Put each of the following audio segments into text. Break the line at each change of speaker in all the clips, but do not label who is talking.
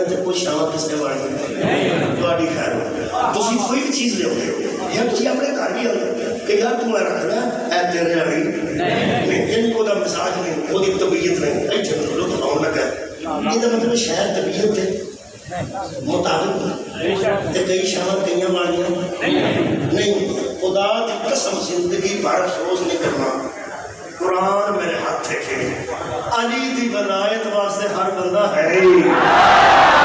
तो कोई शाम किसने वाली थोड़ी खैर तुम कोई भी चीज़ लिया या तुम अपने घर भी आए कि यार तू मैं रखना है तेरे वाली नहीं वो मिजाज नहीं वो तबीयत नहीं इतने लुत्फ आने लगा ये मतलब शायद तबीयत है मुताबिक कई शाम कई वालियां नहीं खुदा की कसम जिंदगी भर अफसोस नहीं करना कुरान मेरे हाथ है अली की वलायत वास्ते हर बंदा है ही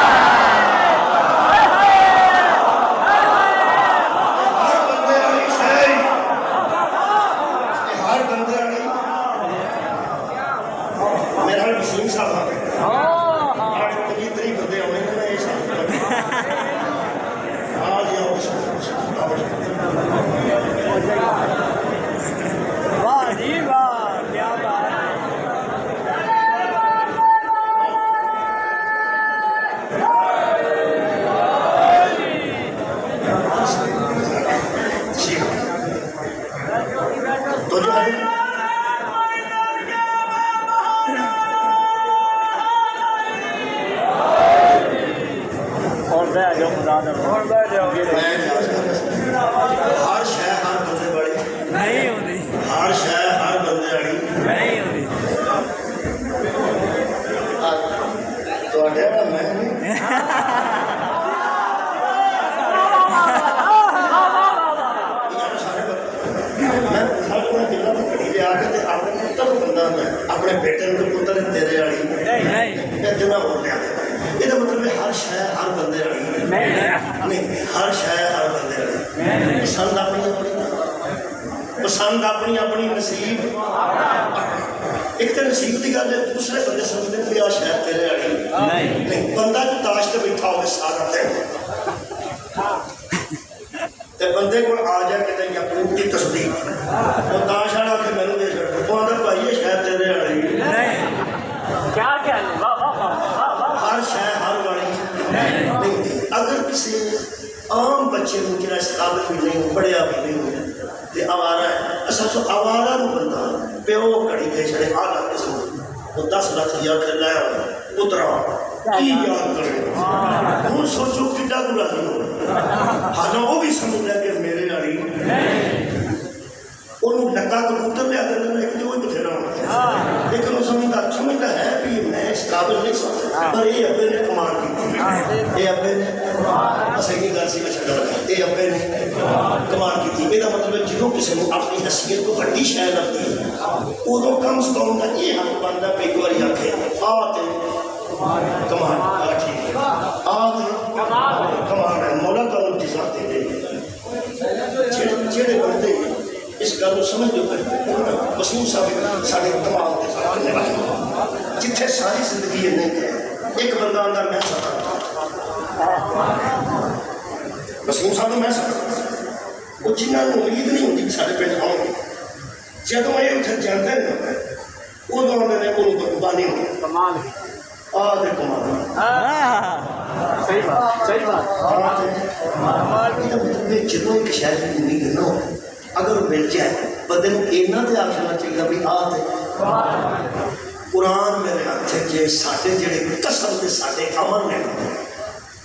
अपने बेटे को पुत्र तेरे वाली हो गया ये मतलब हर शय हर बंदे वाली नहीं हर शय हर बंदे वाली पसंद अपनी अपनी नसीब एक तो नसीब की गल है दूसरे बंदे समझते हैं आ शायद तेरे वाली नहीं बंदा जो ताश से बैठा हो सारा दिन बंदे को आ जाए कि अपनी की तस्दीक वो ताश वाला के मैंने दे छो भाई ये शायद तेरे वाली हर शय हर वाली नहीं अगर किसी आम बच्चे को जो इस काबिल भी नहीं पढ़िया भी नहीं तो आवारा है असा आवारा बंदा प्यो घड़ी दे छड़े आला किस्म वो 10 लाख या फिर लाया पुत्रा की याद करे हूँ सोचो कि बुरा नहीं हो हाँ वो भी समझ लिया कि मेरे वाली उन्होंने लगा कबूतर लिया देना एक जो बथेरा होना लेकिन वो समझता है भी मैं इस काबिल नहीं समझता पर ये अब्बे ने कमाल की ये अब्बे ने सही गल सी मैं छड़ा ये अब्बे ने कमाल की थी ਇਹਦਾ मतलब जो किसी को अपनी हैसियत को वड्डी शय लगती है उदों कम से कम का ये हक बनता है एक बार आखे आ ते कमाल ठीक है आ ते कमाल है मौला का इंतजार दे जेड़े बंदे इस गल को समझ लो वसीम साहब साढ़े कमाल के सामने वाले जिथे सारी जिंदगी नहीं है एक बंदा आंदा मैं वसीम साहब मैं वो जिन्होंने उम्मीद नहीं होती साढ़े पिंड आएंगे जो ये उठे जाते हैं उदों आते हैं कुर्बानी कमाल कमाल सही बात जो एक शहर की जिंदगी ना अगर मिल जाए बंदे को इन्ना तो आखना चाहिए भी आ कुरान मेरे हाथ जे साढ़े जेड़े कसम के साढ़े अमन ने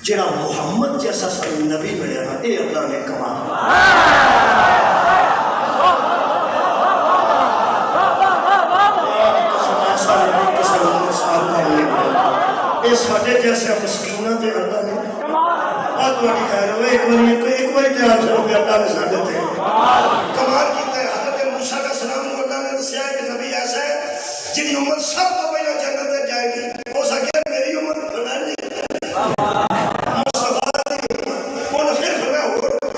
जेड़ा मुहम्मद जैसा सानू नबी मिले ना ये अल्लाह ने कमाल ये साढ़े जैसे मस्कीना के अल्लाह ने खैर हो एक बार तैयार हो गया अल्लाह ने साढ़े कमाल किया हज़रत मूसा का सलाम अल्लाह ने दसिया कि नबी ऐसा है जिसकी उम्र सब तो पहले जन्नत में जाएगी हो सके मेरी उम्र नहीं